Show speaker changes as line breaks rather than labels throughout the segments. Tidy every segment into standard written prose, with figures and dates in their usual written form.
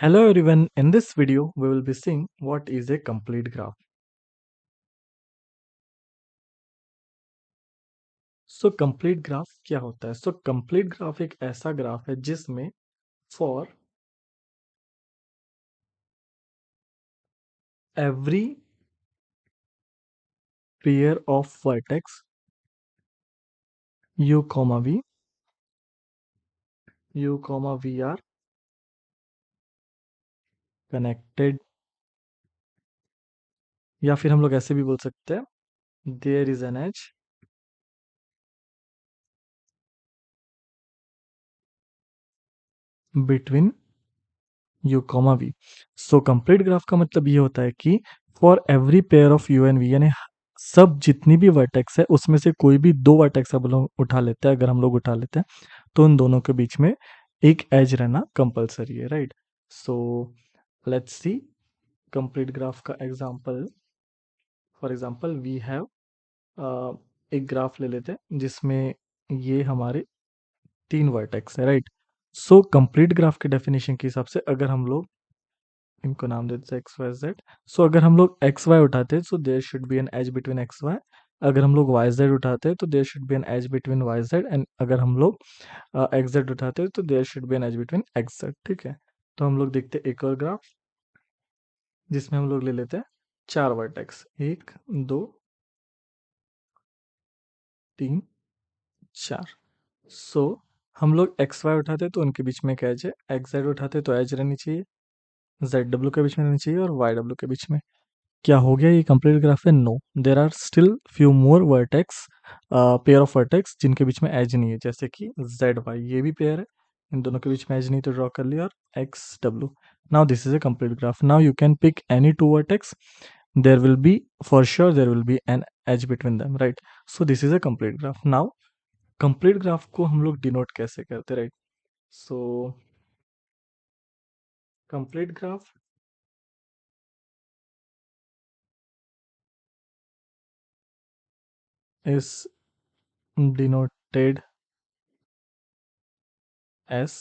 Hello everyone, in this video we will be seeing what is a complete graph. Complete graph क्या होता है? Complete graph एक ऐसा graph है जिसमें for every pair of vertex u comma v are connected, या फिर हम लोग ऐसे भी बोल सकते हैं there is an edge between u comma v. Complete graph का मतलब ये होता है कि for every pair of u and v, यानी सब जितनी भी वर्टेक्स है उसमें से कोई भी दो वर्टेक्स हम लोग उठा लेते हैं, अगर हम लोग उठा लेते हैं तो उन दोनों के बीच में एक एज रहना कंपलसरी है, right? So let's see complete graph का example. For example we have एक ग्राफ ले लेते हैं जिसमें ये हमारे तीन वर्टेक्स है, राइट? कंप्लीट ग्राफ के डेफिनेशन के हिसाब से अगर हम लोग इनको नाम देते हैं एक्स वाई जेड. अगर हम लोग एक्स वाई उठाते हैं, so there should be an edge between X Y. अगर हम लोग वाई जेड उठाते हैं तो there should be an edge between Y Z. And अगर हम लोग एक्स जेड उठाते हैं तो there should be an edge between X Z. ठीक है, तो हम लोग देखते हैं एक और ग्राफ जिसमें हम लोग ले लेते हैं चार वर्टेक्स, एक दो तीन चार. सो हम लोग एक्स वाई उठाते हैं तो उनके बीच में एक एज है, एक्स जेड उठाते हैं तो एज रहनी चाहिए, जेड डब्ल्यू के बीच में रहनी चाहिए और वाई डब्ल्यू के बीच में. क्या हो गया, ये कंप्लीट ग्राफ है? No, there are still few more vertex, pair of vertex जिनके बीच में एज नहीं है, जैसे कि जेड वाई, ये भी पेयर है, इन दोनों के बीच में एज नहीं तो ड्रॉ कर लिया, और x W. Now this is a complete graph. Now you can pick any two vertex, there will be, for sure there will be an edge between them, right? So this is a complete graph. Now complete graph को हम लोग denote कैसे करते, right? So complete graph is denoted as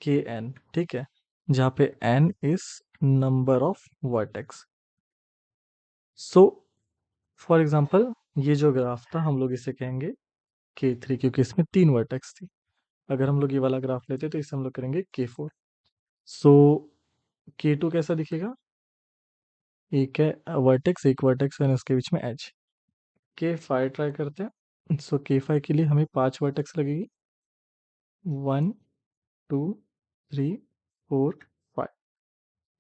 K N, ठीक है, जहाँ पे N is number of vertex. So for example ये जो ग्राफ था हम लोग इसे कहेंगे के थ्री, क्योंकि इसमें तीन वर्टेक्स थी. अगर हम लोग ये वाला ग्राफ लेते तो इसे हम लोग करेंगे के फोर. सो के टू कैसा दिखेगा? एक है वर्टेक्स, एक वर्टेक्स और उसके बीच में एज. के फाइव ट्राई करते हैं. के फाइव के लिए हमें पांच वर्टेक्स लगेगी, one two three four five.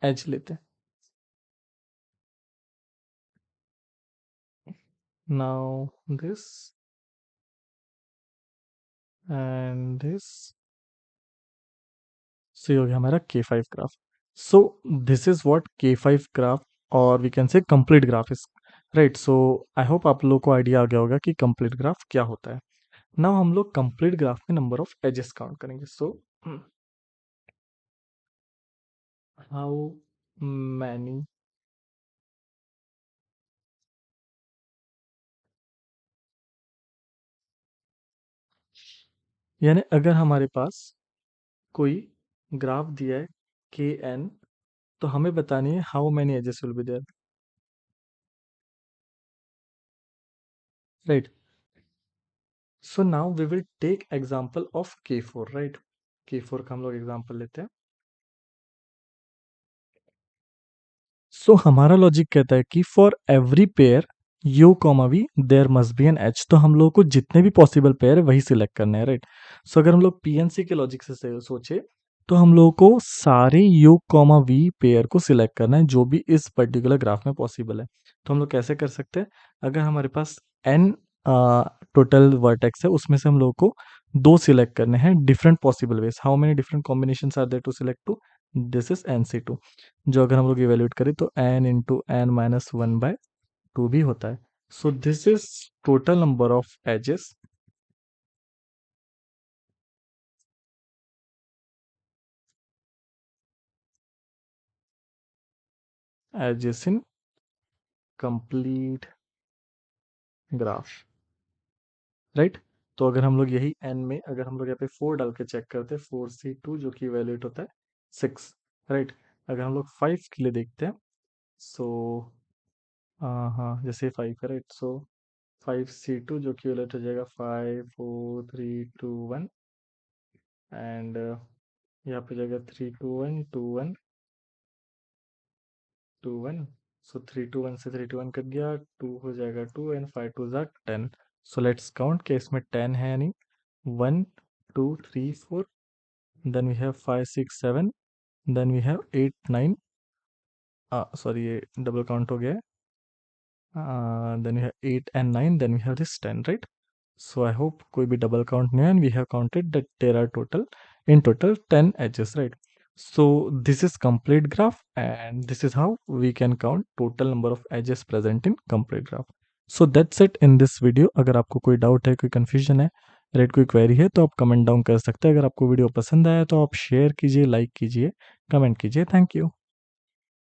Edge लेते हैं. Now this and this. So ये हो गया हमारा K five graph. So this is what K five graph और we can say complete graph is, right? So I hope आप लोगों को आइडिया आ गया होगा कि कंप्लीट ग्राफ क्या होता है. नाउ हम लोग कंप्लीट ग्राफ में नंबर ऑफ एजेस काउंट करेंगे. हाउ मैनी यानी अगर हमारे पास कोई ग्राफ दिया है के एन, तो हमें बतानी है how many edges will be there, right? So now we will take example of K four, right? K four का हम लोग एग्जांपल लेते हैं. हमारा लॉजिक कहता है कि for every pair U comma V there must be an edge. तो हम लोगों को जितने भी पॉसिबल पेयर है वही सिलेक्ट करने हैं, राइट? अगर हम लोग पीएनसी के लॉजिक से सोचे तो हम लोगों को सारे यू कॉमा वी पेयर को सिलेक्ट करना है जो भी इस पर्टिकुलर ग्राफ में पॉसिबल है. तो हम लोग कैसे कर सकते हैं? अगर हमारे पास एन टोटल वर्टेक्स है, उसमें से हम लोगों को दो सिलेक्ट करने हैं different possible ways. How many different combination are there to select two? This is N C two, जो अगर हम लोग इवेल्यूएट करें तो n into N minus one by two भी होता है. This is total number of edges edges in complete graph, right? तो अगर हम लोग यही n में अगर हम लोग यहाँ पे फोर डाल के चेक करते हैं, फोर सी टू जो कि इवेल्यूएट होता है 6, राइट। अगर हम लोग 5 के लिए देखते हैं, सो हाँ, जैसे 5 है, राइट। सो 5C2 जो कि उलट हो जाएगा 5 4 3 2 1, एंड यहाँ पे जाएगा 3 2 1 2 1 2 1। सो 3 2 1 से 3 2 1 कट गया, 2 हो जाएगा 2 एंड 5 2 10। सो लेट्स काउंट कि इसमें 10 है यानी 1 2 3 4, then we have 5 6 7, then we have 8 9, sorry ये डबल काउंट हो गया है, then we have 8 and 9, then we have this 10, right? So I hope कोई भी double count नहीं है, and we have counted that there are in total 10 edges, right? So this is complete graph, and this is how we can count total number of edges present in complete graph. So that's it in this video. अगर आपको कोई doubt है, कोई confusion है, rate कोई query है, तो आप कमेंट डाउन कर सकते हैं। अगर आपको वीडियो पसंद आया तो आप शेयर कीजिए, लाइक कीजिए, कमेंट कीजिए। Thank you.